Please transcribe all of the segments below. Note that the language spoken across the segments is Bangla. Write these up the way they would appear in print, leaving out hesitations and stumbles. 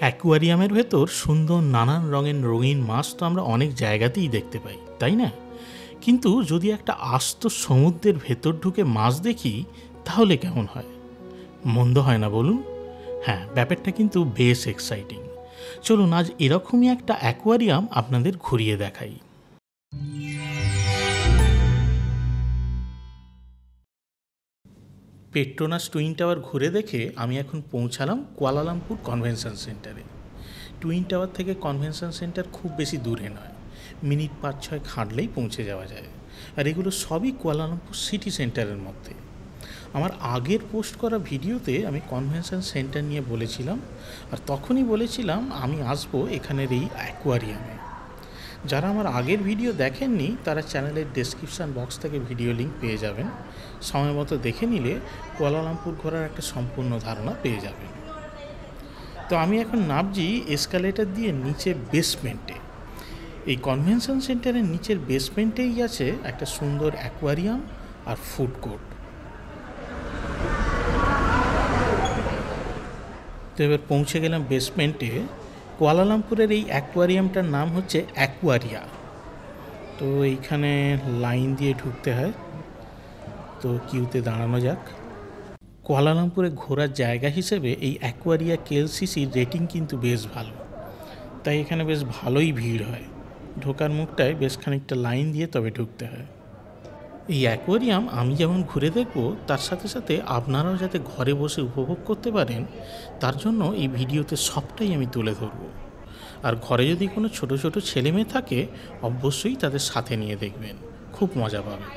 অ্যাকোয়ারিয়ামের ভেতর সুন্দর নানান রঙের রঙিন মাছ তো আমরা অনেক জায়গাতেই দেখতে পাই, তাই না? কিন্তু যদি একটা আস্ত সমুদ্রের ভেতর ঢুকে মাছ দেখি তাহলে কেমন হয়? মন্দ হয় না বলুন? হ্যাঁ, ব্যাপারটা কিন্তু বেশ এক্সাইটিং। চলুন আজ এরকমই একটা অ্যাকোয়ারিয়াম আপনাদের ঘুরিয়ে দেখাই। পেট্রোনাস টুইন টাওয়ার ঘুরে দেখে আমি এখন পৌঁছালাম কুয়ালালামপুর কনভেনশন সেন্টারে। টুইন টাওয়ার থেকে কনভেনশন সেন্টার খুব বেশি দূরে নয়, মিনিট 5-6 খাটলেই পৌঁছে যাওয়া যায়। আর এগুলো সবই কুয়ালালামপুর সিটি সেন্টারের মধ্যে। আমার আগের পোস্ট করা ভিডিওতে আমি কনভেনশন সেন্টার নিয়ে বলেছিলাম, আর তখনই বলেছিলাম আমি আসবো এখানের এই অ্যাকোয়ারিয়ামে। যারা আমার আগের ভিডিও দেখেননি তারা চ্যানেলের ডেসক্রিপশান বক্স থেকে ভিডিও লিঙ্ক পেয়ে যাবেন। সময় মতো দেখে নিলে কুয়ালালামপুর ঘোরার একটা সম্পূর্ণ ধারণা পেয়ে যাবেন। তো আমি এখন নামছি এসকালেটার দিয়ে নিচে বেসমেন্টে। এই কনভেনশন সেন্টারের নিচের বেসমেন্টেই আছে একটা সুন্দর অ্যাকোয়ারিয়াম আর ফুড কোর্ট। তো এবার পৌঁছে গেলাম বেসমেন্টে। কুয়ালালামপুরের এই অ্যাকোয়ারিয়ামটার নাম হচ্ছে অ্যাকোয়ারিয়া। তো এইখানে লাইন দিয়ে ঢুকতে হয়, তো কিউতে দাঁড়ানো যাক। কুয়ালালামপুরে ঘোরার জায়গা হিসেবে এই অ্যাকোয়ারিয়া কেএলসিসির রেটিং কিন্তু বেশ ভালো, তাই এখানে বেশ ভালোই ভিড় হয়। ঢোকার মুখটায় বেশ খানিকটা লাইন দিয়ে তবে ঢুকতে হয়। এই অ্যাকোয়ারিয়াম আমি যেমন ঘুরে দেখব, তার সাথে সাথে আপনারাও যাতে ঘরে বসে উপভোগ করতে পারেন তার জন্য এই ভিডিওতে সবটাই আমি তুলে ধরব। আর ঘরে যদি কোনো ছোট ছোট ছেলে মেয়ে থাকে অবশ্যই তাদের সাথে নিয়ে দেখবেন, খুব মজা পাবে।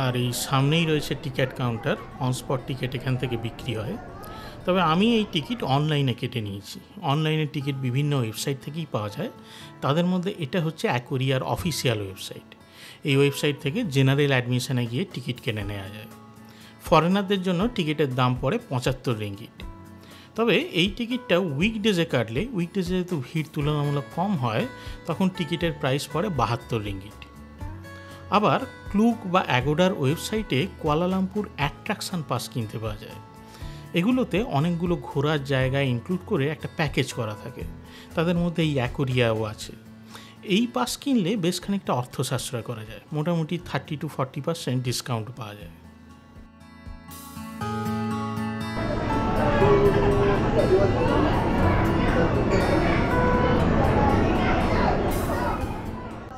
আর এই সামনেই রয়েছে টিকিট কাউন্টার, অনস্পট টিকিট এখান থেকে বিক্রি হয়। তবে আমি এই টিকিট অনলাইনে কেটে নিয়েছি। অনলাইনে টিকিট বিভিন্ন ওয়েবসাইট থেকেই পাওয়া যায়, তাদের মধ্যে এটা হচ্ছে অ্যাকোয়ারিয়ার অফিসিয়াল ওয়েবসাইট। এই ওয়েবসাইট থেকে জেনারেল অ্যাডমিশনে গিয়ে টিকিট কিনে নেওয়া যায়। ফরেনারদের জন্য টিকিটের দাম পড়ে 75 রিঙ্গিট। তবে এই টিকিটটা উইকডেজে কাটলে, উইকডেজে যেহেতু ভিড় তুলনামূলক কম হয়, তখন টিকিটের প্রাইস পড়ে 72 রিঙ্গিট। আবার ক্লুক বা অ্যাগোডার ওয়েবসাইটে কুয়ালালামপুর অ্যাট্রাকশান পাস কিনতে পাওয়া যায়। এগুলোতে অনেকগুলো ঘোরার জায়গায় ইনক্লুড করে একটা প্যাকেজ করা থাকে, তাদের মধ্যে এই অ্যাকোয়ারিয়াও আছে। এই পাস কিনলে বেশ খানিকটা অর্থ সাশ্রয় করা যায়, মোটামুটি 30-40% ডিসকাউন্ট পাওয়া যায়।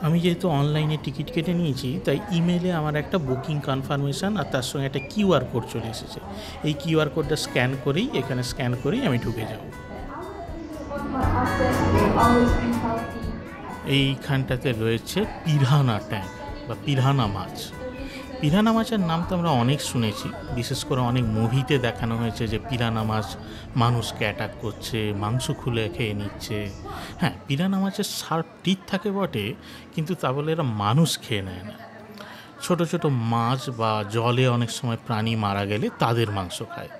আমি যেহেতু অনলাইনে টিকিট কেটে নিয়েছি, তাই ইমেলে আমার একটা বুকিং কনফার্মেশান আর তার সঙ্গে একটা কিউআর কোড চলে এসেছে। এই কিউআর কোডটা এখানে স্ক্যান করেই আমি ঢুকে যাব। এইখানটাতে রয়েছে পিরানা ট্যাঙ্ক বা পিরানা মাছ। পিরানা মাছের নাম তো আমরা অনেক শুনেছি, বিশেষ করে অনেক মুভিতে দেখানো হয়েছে যে পিরানা মাছ মানুষকে অ্যাটাক করছে, মাংস খুলে খেয়ে নিচ্ছে। হ্যাঁ, পিরানা মাছের শার্প টিথ থাকে বটে, কিন্তু তা বলে এরা মানুষ খেয়ে নেয় না। ছোট ছোট মাছ বা জলে অনেক সময় প্রাণী মারা গেলে তাদের মাংস খায়।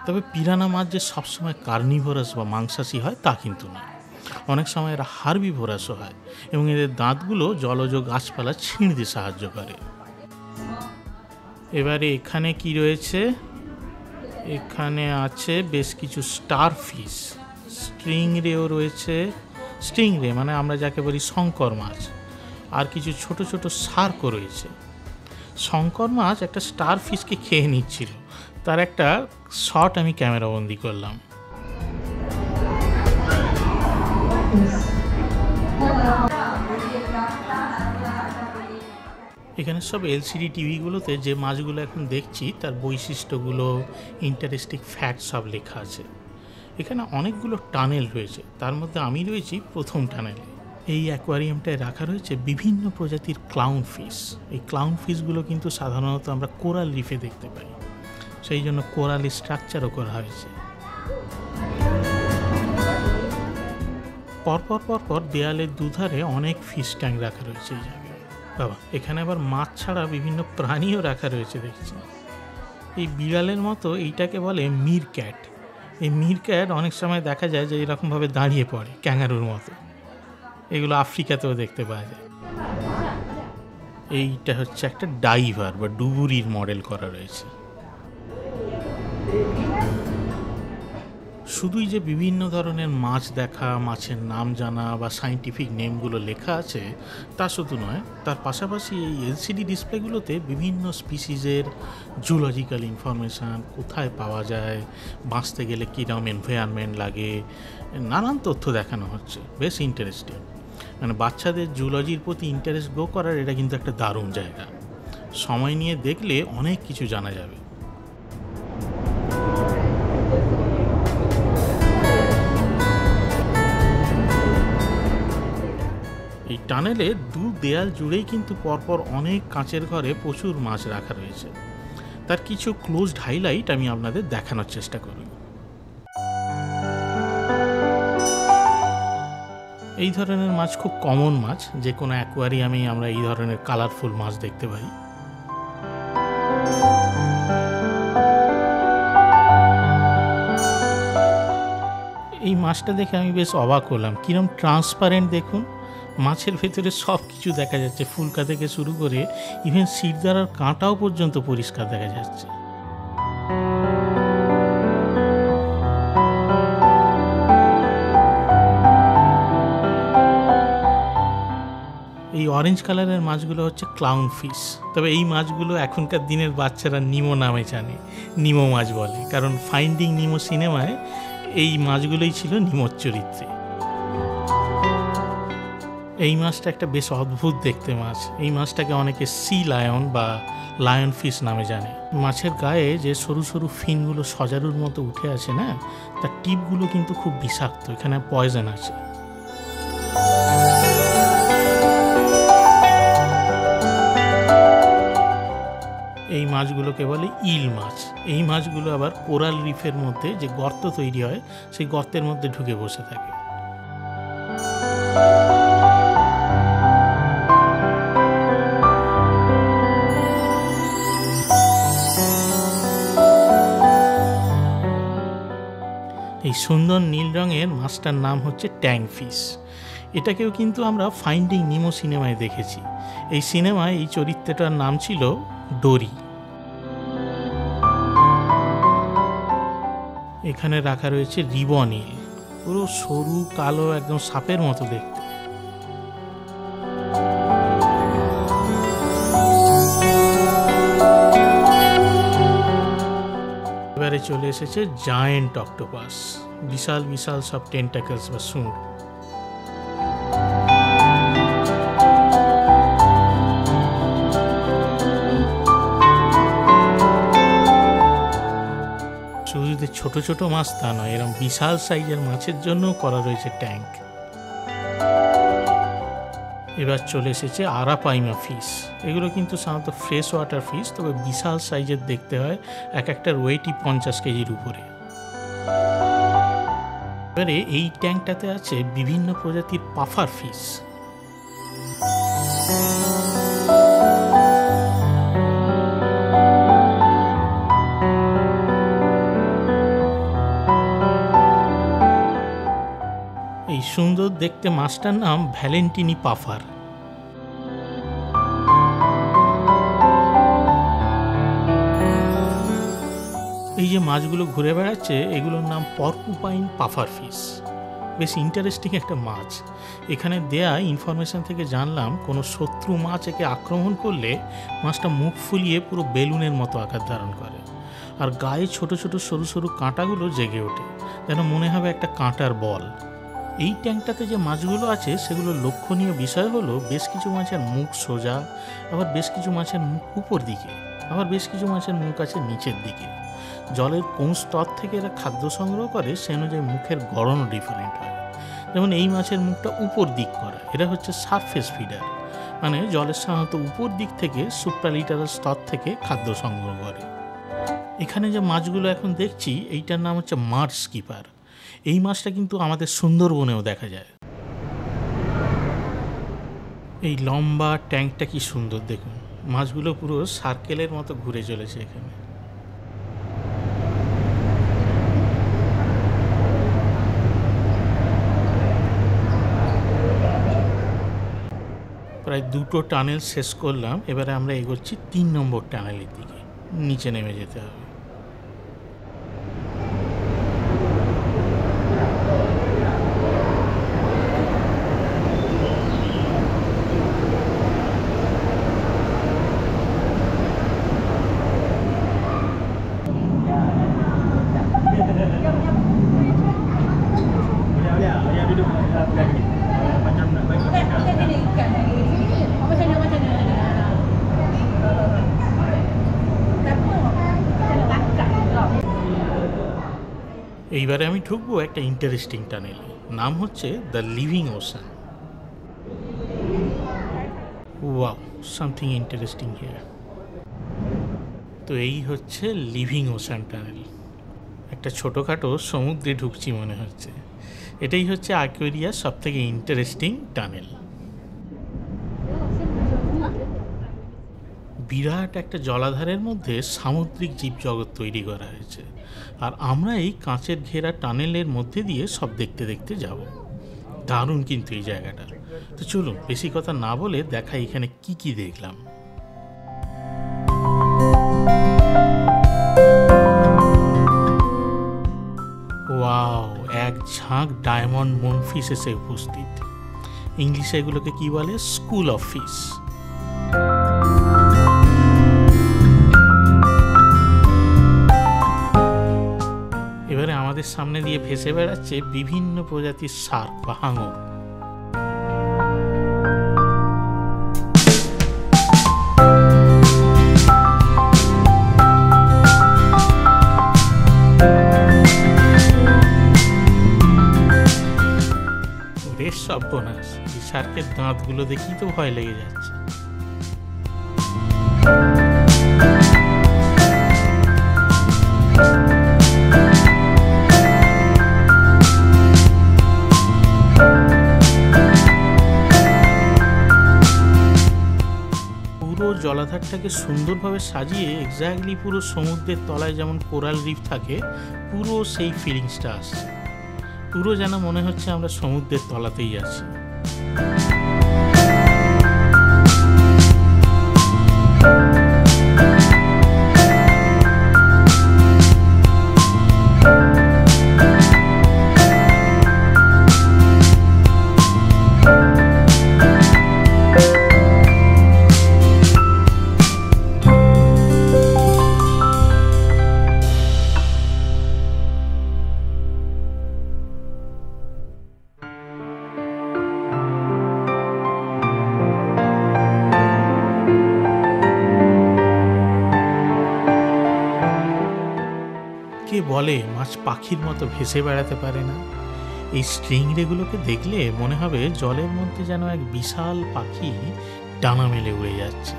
তবে পিরানা মাছ যে সবসময় কার্নিভোরাস বা মাংসাশী হয় তা কিন্তু না, অনেক সময় এরা হার্বিভোরাসও হয় এবং এদের দাঁতগুলো জলজ গাছপালা ছিঁড়তে সাহায্য করে। এবারে এখানে কি রয়েছে? এখানে আছে বেশ কিছু স্টার ফিশ, স্ট্রিংরেও রয়েছে। স্ট্রিংরে মানে আমরা যাকে বলি শঙ্কর মাছ, আর কিছু ছোট ছোট শার্কও রয়েছে। শঙ্কর মাছ একটা স্টার ফিশকে খেয়ে নিচ্ছিল, তার একটা শট আমি ক্যামেরাবন্দি করলাম। এখানে সব এলসিডি টিভিগুলোতে যে মাছগুলো এখন দেখছি তার বৈশিষ্ট্যগুলো, ইন্টারেস্টিং ফ্যাক্ট সব লেখা আছে। এখানে অনেকগুলো টানেল রয়েছে, তার মধ্যে আমি রয়েছি প্রথম টানেলে। এই অ্যাকোয়ারিয়ামটায় রাখা রয়েছে বিভিন্ন প্রজাতির ক্লাউন ফিশ। এই ক্লাউন ফিশগুলো কিন্তু সাধারণত আমরা কোরাল রিফে দেখতে পাই, সেই জন্য কোরাল স্ট্রাকচারও করা হয়েছে। পরপর দেয়ালের দুধারে অনেক ফিশ ট্যাঙ্ক রাখা রয়েছে এই জায়গায়। বাবা, এখানে আবার মাছ ছাড়া বিভিন্ন প্রাণীও রাখা রয়েছে দেখছি। এই বিড়ালের মতো এইটাকে বলে মির ক্যাট। এই মির ক্যাট অনেক সময় দেখা যায় যে এরকমভাবে দাঁড়িয়ে পড়ে ক্যাঙ্গারুর মতো। এগুলো আফ্রিকাতেও দেখতে পাওয়া যায়। এইটা হচ্ছে একটা ডাইভার বা ডুবুরির মডেল করা রয়েছে। শুধুই যে বিভিন্ন ধরনের মাছ দেখা, মাছের নাম জানা বা সায়েন্টিফিক নেমগুলো লেখা আছে তা শুধু নয়, তার পাশাপাশি এই এলসিডি ডিসপ্লেগুলোতে বিভিন্ন স্পিসিসের জুলজিক্যাল ইনফরমেশান, কোথায় পাওয়া যায়, বাঁচতে গেলে কীরকম এনভায়রনমেন্ট লাগে, নানান তথ্য দেখানো হচ্ছে। বেশ ইন্টারেস্টিং। মানে বাচ্চাদের জুলজির প্রতি ইন্টারেস্ট গ্রো করার এটা কিন্তু একটা দারুণ জায়গা। সময় নিয়ে দেখলে অনেক কিছু জানা যাবে। এই টানেলে দু দেয়াল জুড়েই কিন্তু পরপর অনেক কাঁচের ঘরে প্রচুর মাছ রাখা রয়েছে। তার কিছু ক্লোজড হাইলাইট আমি আপনাদের দেখানোর চেষ্টা করি। এই ধরনের মাছ খুব কমন মাছ, যে কোনো অ্যাকোয়ারিয়ামেই আমরা এই ধরনের কালারফুল মাছ দেখতে পাই। এই মাছটা দেখে আমি বেশ অবাক হলাম, কিরম ট্রান্সপারেন্ট দেখুন। মাছের ভেতরে সব কিছু দেখা যাচ্ছে, ফুলকা থেকে শুরু করে ইভেন শিরদাঁড়ার কাঁটাও পর্যন্ত পরিষ্কার দেখা যাচ্ছে। এই অরেঞ্জ কালারের মাছগুলো হচ্ছে ক্লাউন ফিশ। তবে এই মাছগুলো এখনকার দিনের বাচ্চারা নিমো নামে জানে, নিমো মাছ বলে, কারণ ফাইন্ডিং নিমো সিনেমায় এই মাছগুলোই ছিল নিমোর চরিত্রে। এই মাছটা একটা বেশ অদ্ভুত দেখতে মাছ। এই মাছটাকে অনেকে সি লায়ন বা লায়ন ফিশ নামে জানে। মাছের গায়ে যে সরু সরু ফিনগুলো সজারুর মতো উঠে আছে না, তার টিপগুলো কিন্তু খুব বিষাক্ত, এখানে পয়জন আছে। এই মাছগুলোকে বলে ইল মাছ। এই মাছগুলো আবার কোরাল রিফের মধ্যে যে গর্ত তৈরি হয়, সেই গর্তের মধ্যে ঢুকে বসে থাকে। এই সুন্দর নীল রঙের মাছটার নাম হচ্ছে ট্যাং ফিশ। এটাকেও কিন্তু আমরা ফাইন্ডিং নিমো সিনেমায় দেখেছি। এই সিনেমায় এই চরিত্রটার নাম ছিল ডোরি। এখানে রাখা রয়েছে রিবন, পুরো সরু কালো একদম সাপের মতো দেখতে। এবারে চলে এসেছে জায়েন্ট অক্টোপাস, বিশাল বিশাল সব টেন্টাকলস বা সুঁড়। শুধু ছোট ছোট মাছ তা নয়, এরকম বিশাল সাইজের মাছের জন্য করা রয়েছে ট্যাঙ্ক। এবার চলে এসেছে আরাপাইমা ফিশ। এগুলো কিন্তু সাধারণত ফ্রেশ ওয়াটার ফিশ, তবে বিশাল সাইজের দেখতে হয়, এক একটার ওয়েটই 50 কেজির উপরে। এবারে এই ট্যাঙ্কটাতে আছে বিভিন্ন প্রজাতির পাফার ফিশ। এই সুন্দর দেখতে মাছটার নাম ভ্যালেন্টিনি পাফার। এই যে মাছগুলো ঘুরে বেড়াচ্ছে, এগুলোর নাম পর্কুপাইন পাফার ফিশ। বেশ ইন্টারেস্টিং একটা মাছ। এখানে দেয়া ইনফরমেশন থেকে জানলাম, কোনো শত্রু মাছ একে আক্রমণ করলে মাছটা মুখ ফুলিয়ে পুরো বেলুনের মতো আকার ধারণ করে, আর গায়ে ছোট ছোট সরু সরু কাঁটাগুলো জেগে ওঠে, যেন মনে হবে একটা কাঁটার বল। এই ট্যাঙ্কটাতে যে মাছগুলো আছে সেগুলোর লক্ষণীয় বিষয় হলো, বেশ কিছু মাছের মুখ সোজা, আবার বেশ কিছু মাছের মুখ উপর দিকে, আবার বেশ কিছু মাছের মুখ আছে নিচের দিকে। জলের কোন স্তর থেকে এরা খাদ্য সংগ্রহ করে সে অনুযায়ী মুখের গড়নও ডিফারেন্ট হয়। যেমন এই মাছের মুখটা উপর দিক করা, এরা হচ্ছে সারফেস ফিডার, মানে জলের সাধারণত উপর দিক থেকে সুপ্রালিটারাল স্তর থেকে খাদ্য সংগ্রহ করে। এখানে যে মাছগুলো এখন দেখছি, এইটার নাম হচ্ছে মার্শ স্কিপার। এই মাছটা কিন্তু আমাদের সুন্দরবনেও দেখা যায়। এই লম্বা ট্যাঙ্কটা কি সুন্দর দেখুন, মাছগুলো পুরো সার্কেলের মতো ঘুরে চলেছে এখানে। প্রায় 2টো টানেল শেষ করলাম, এবারে আমরা এগোচ্ছি 3 নম্বর টানেলের দিকে, নিচে নেমে যেতে হবে। এইবারে আমি ঢুকবো একটা ইন্টারেস্টিং টানেলে, নাম হচ্ছে the living ocean. Wow, something interesting here. তো এই হচ্ছে লিভিং ওশান টানেল। একটা ছোটোখাটো সমুদ্রে ঢুকছি মনে হচ্ছে। এটাই হচ্ছে অ্যাকোয়ারিয়ার সবথেকে ইন্টারেস্টিং টানেল। বিরাট একটা জলাধারের মধ্যে সামুদ্রিক জীবজগৎ তৈরি করা হয়েছে, আর আমরা এই কাঁচের ঘেরা টানেলের মধ্যে দিয়ে সব দেখতে দেখতে যাব। দারুণ কিন্তু এই জায়গাটা। তো চলুন বেশি কথা না বলে দেখা এখানে কি কি দেখলাম। ওয়াও, এক ঝাঁক ডায়মন্ড মুনফিশ এসে উপস্থিত। ইংলিশে এগুলোকে কি বলে? School of fish. এবারে আমাদের সামনে দিয়ে ভেসে বেড়াচ্ছে বিভিন্ন প্রজাতির শার্ক বা হাঙর। বেশ সর্বনাশ, এই শার্কের দাঁতগুলো দেখেই তো ভয় লেগে যাচ্ছে। জলাধারটাকে সুন্দরভাবে সাজিয়ে এক্স্যাক্টলি পুরো সমুদ্রের তলায় যেমন কোরাল রিফ থাকে, পুরো সেই ফিলিংসটা আসছে। পুরো যেন মনে হচ্ছে আমরা সমুদ্রের তলাতেই আছি। কে বলে মাছ পাখির মতো ভেসে বেড়াতে পারে না? এই স্ট্রিংরেগুলোকে দেখলে মনে হবে জলের মধ্যে যেন এক বিশাল পাখি ডানা মেলে উড়ে যাচ্ছে।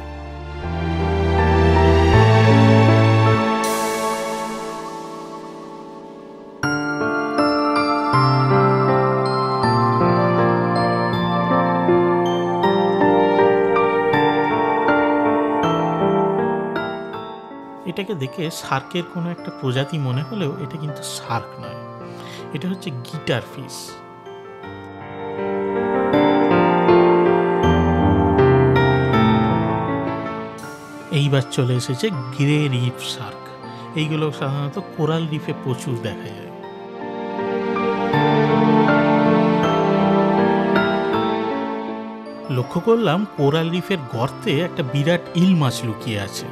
এটাকে দেখে শার্কের কোনো একটা প্রজাতি মনে হলেও এটা কিন্তু শার্ক নয়, এটা হচ্ছে গিটার ফিশ। এইবার চলে এসেছে গ্রে রিফ শার্ক। এইগুলো সাধারণত কোরাল রিফে প্রচুর দেখা যায়। লক্ষ্য করলাম কোরাল রিফের গর্তে একটা বিরাট ইল মাছ লুকিয়ে আছে।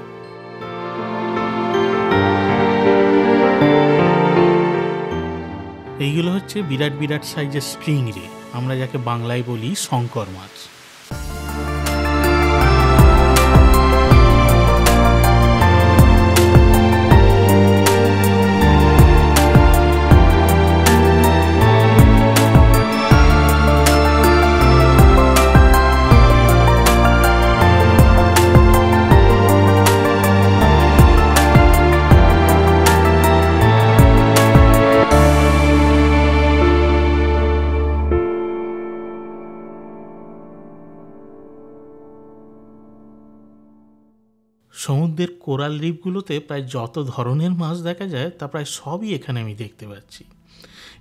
এইগুলো হচ্ছে বিরাট বিরাট সাইজের স্ট্রিংরে, আমরা যাকে বাংলায় বলি শঙ্কর মাছ। সমুদ্রের কোরাল রিফগুলোতে প্রায় যত ধরনের মাছ দেখা যায় তা প্রায় সবই এখানে আমি দেখতে পাচ্ছি।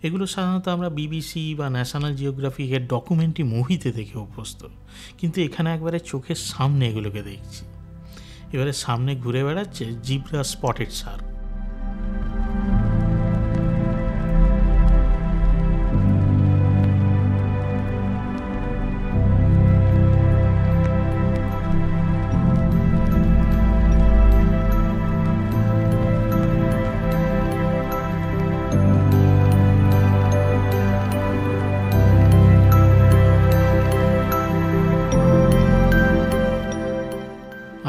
এগুলো সাধারণত আমরা বিবিসি বা ন্যাশনাল জিওগ্রাফিকের ডকুমেন্টারি মুভিতে দেখে অভ্যস্ত, কিন্তু এখানে একবারে চোখের সামনে এগুলোকে দেখছি। এবারে সামনে ঘুরে বেড়াচ্ছে জিব্রা স্পটেড শার্ক।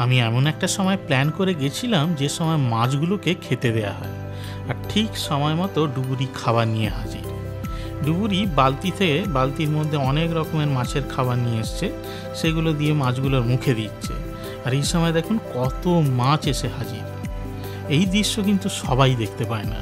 আমি এমন একটা সময় প্ল্যান করে গেছিলাম যে সময় মাছগুলোকে খেতে দেয়া হয়, আর ঠিক সময় মতো ডুবুরি খাবার নিয়ে হাজির। ডুবুরি বালতির মধ্যে অনেক রকমের মাছের খাবার নিয়ে এসছে, সেগুলো দিয়ে মাছগুলোর মুখে দিচ্ছে। আর এই সময় দেখুন কত মাছ এসে হাজির। এই দৃশ্য কিন্তু সবাই দেখতে পায় না।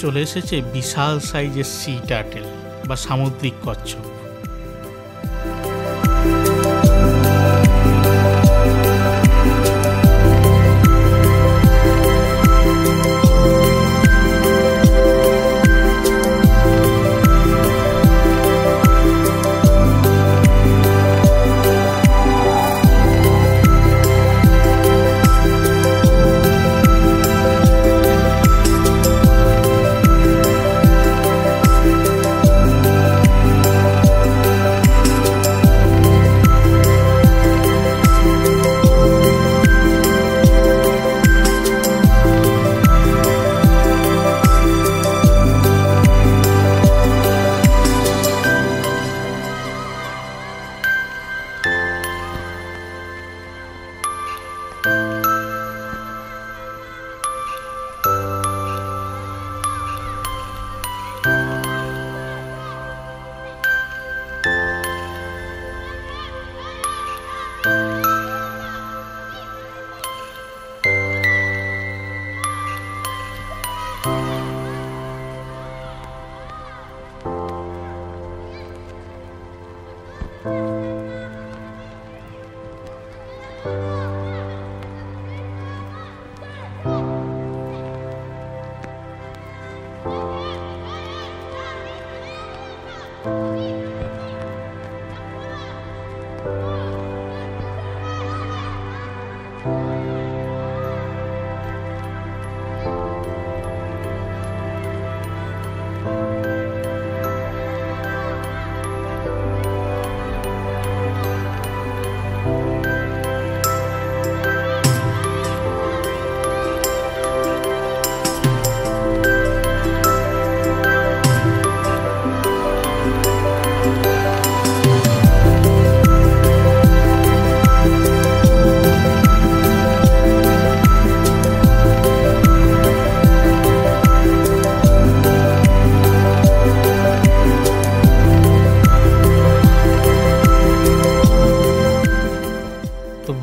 চলে এসেছে বিশাল সাইজের সি টার্টেল বা সামুদ্রিক কচ্ছপ।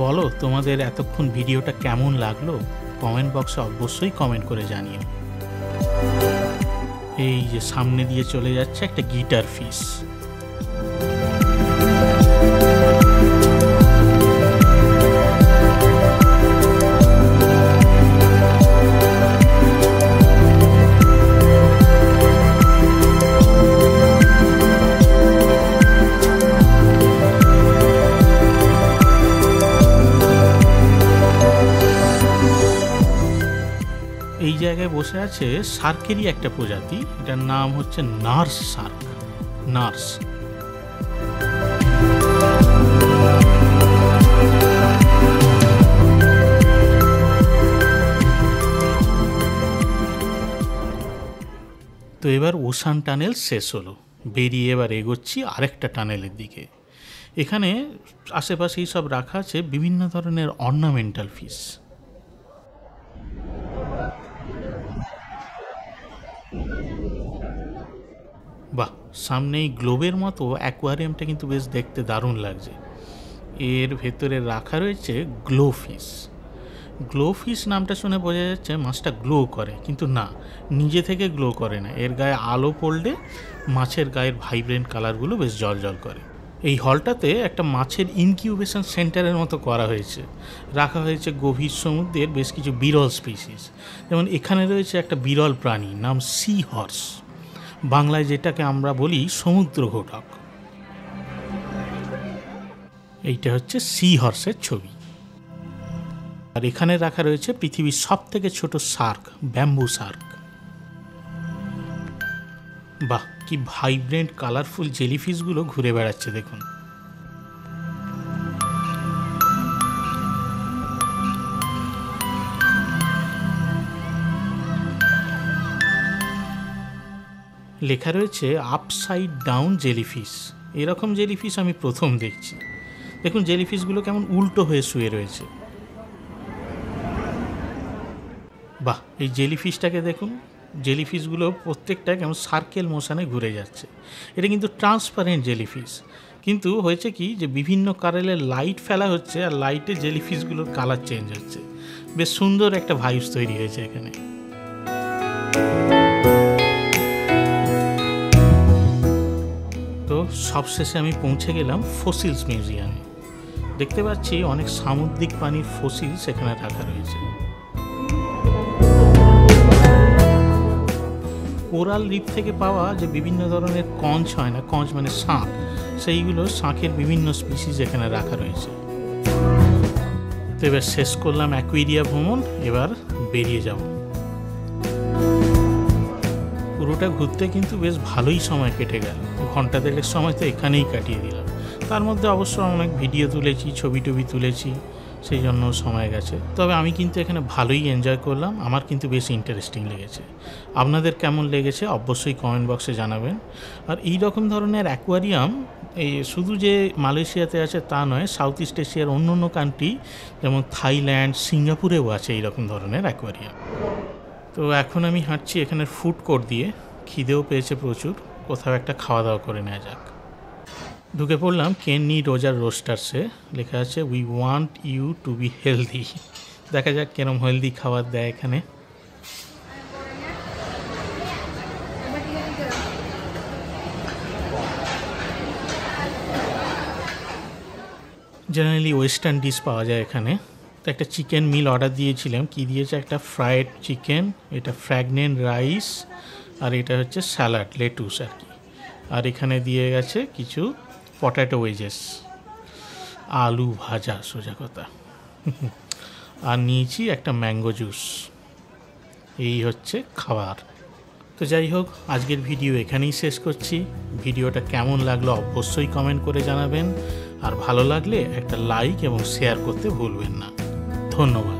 বলো তোমাদের এতক্ষণ ভিডিওটা কেমন লাগলো, কমেন্ট বক্সে অবশ্যই কমেন্ট করে জানিও। এই যে সামনে দিয়ে চলে যাচ্ছে একটা গিটার ফিশ। এই জায়গায় বসে আছে শার্কেরই একটা প্রজাতি, এটার নাম হচ্ছে নার্স শার্ক। নার্স তো এবার ওশান টানেল শেষ হলো, বেরিয়ে এবার এগোচ্ছি আরেকটা টানেলের দিকে। এখানে আশেপাশেই সব রাখা আছে বিভিন্ন ধরনের অর্নামেন্টাল ফিশ। বাহ, সামনেই গ্লোবের মতো অ্যাকোয়ারিয়ামটা কিন্তু বেশ দেখতে দারুণ লাগছে। এর ভেতরে রাখা রয়েছে গ্লো ফিশ। গ্লো ফিশ নামটা শুনে বোঝা যাচ্ছে মাছটা গ্লো করে, কিন্তু না, নিজে থেকে গ্লো করে না, এর গায়ে আলো পড়লে মাছের গায়ের ভাইব্রেন্ট কালারগুলো বেশ জল করে। এই হলটাতে একটা মাছের ইনকিউবেশন সেন্টারের মতো করা হয়েছে, রাখা হয়েছে গভীর সমুদ্রের বেশ কিছু বিরল স্পিসিস। যেমন এখানে রয়েছে একটা বিরল প্রাণী, নাম সি হর্স, বাংলায় যেটাকে আমরা বলি সমুদ্র ঘোটক। এইটা হচ্ছে সি হর্সের ছবি। আর এখানে রাখা রয়েছে পৃথিবীর সব থেকে ছোট শার্ক, ব্যাম্বু শার্ক। বাহ, কি ভাইব্রেন্ট কালারফুল জেলিফিশগুলো ঘুরে বেড়াচ্ছে দেখুন। লেখা রয়েছে আপসাইড ডাউন জেলিফিশ। এরকম জেলিফিশ আমি প্রথম দেখছি। দেখুন জেলিফিশগুলো কেমন উল্টো হয়ে শুয়ে রয়েছে। বাহ, এই জেলিফিশটাকে দেখুন, জেলিফিশগুলো প্রত্যেকটা কেমন সার্কেল মোশনে ঘুরে যাচ্ছে। এটা কিন্তু ট্রান্সপারেন্ট জেলিফিশ, কিন্তু হয়েছে কি যে বিভিন্ন কালারের লাইট ফেলা হচ্ছে আর লাইটে জেলিফিশগুলোর কালার চেঞ্জ হচ্ছে। বেশ সুন্দর একটা ভাইবস তৈরি হয়েছে এখানে। তো সবশেষে আমি পৌঁছে গেলাম ফসিলস মিউজিয়ামে। দেখতে পাচ্ছি অনেক সামুদ্রিক প্রাণীর ফসিলস এখানে রাখা রয়েছে। কোরাল রিফ থেকে পাওয়া যে বিভিন্ন ধরনের কঞ্চ হয় না, কঞ্চ মানে শাঁখ, সেইগুলো শাঁখের বিভিন্ন স্পিসিস এখানে রাখা রয়েছে। তো এবার শেষ করলাম অ্যাকুয়ারিয়া ভ্রমণ, এবার বেরিয়ে যাব। পুরোটা ঘুরতে কিন্তু বেশ ভালোই সময় কেটে গেল, ঘন্টা দেড়েক সময় তো এখানেই কাটিয়ে দিলাম। তার মধ্যে অবশ্য অনেক ভিডিও তুলেছি, ছবি টবি তুলেছি, সেই জন্য সময় গেছে। তবে আমি কিন্তু এখানে ভালোই এনজয় করলাম, আমার কিন্তু বেশ ইন্টারেস্টিং লেগেছে। আপনাদের কেমন লেগেছে অবশ্যই কমেন্ট বক্সে জানাবেন। আর এই রকম ধরনের অ্যাকোয়ারিয়াম এই শুধু যে মালয়েশিয়াতে আছে তা নয়, সাউথ ইস্ট এশিয়ার অন্য অন্য কান্ট্রি যেমন থাইল্যান্ড, সিঙ্গাপুরেও আছে এই রকম ধরনের অ্যাকোয়ারিয়াম। তো এখন আমি হাঁটছি এখানের ফুড কোর্ট দিয়ে, খিদেও পেয়েছে প্রচুর, কোথাও একটা খাওয়া দাওয়া করে নেওয়া যাক। ঢুকে পড়লাম কেনি রোজার রোস্টার্সে, লেখা আছে we want you to be healthy. দেখা যাক কেরম হেলদি খাবার দেয় এখানে। জেনারেলি ওয়েস্টার্ন ডিশ পাওয়া যায় এখানে। তো একটা চিকেন মিল অর্ডার দিয়েছিলাম, কি দিয়েছে একটা ফ্রায়েড চিকেন, এটা ফ্র্যাগনেন্ট রাইস, আর এটা হচ্ছে স্যালাড, লেটুস আর কি। আর এখানে দিয়ে গেছে কিছু পটেটো ওয়েজেস, আলু ভাজা সোজা কথা। আর নিয়েছি একটা ম্যাঙ্গো জুস। এই হচ্ছে খাবার। তো যাই হোক, আজকের ভিডিও এখানেই শেষ করছি। ভিডিওটা কেমন লাগলো অবশ্যই কমেন্ট করে জানাবেন, আর ভালো লাগলে একটা লাইক এবং শেয়ার করতে ভুলবেন না। ধন্যবাদ।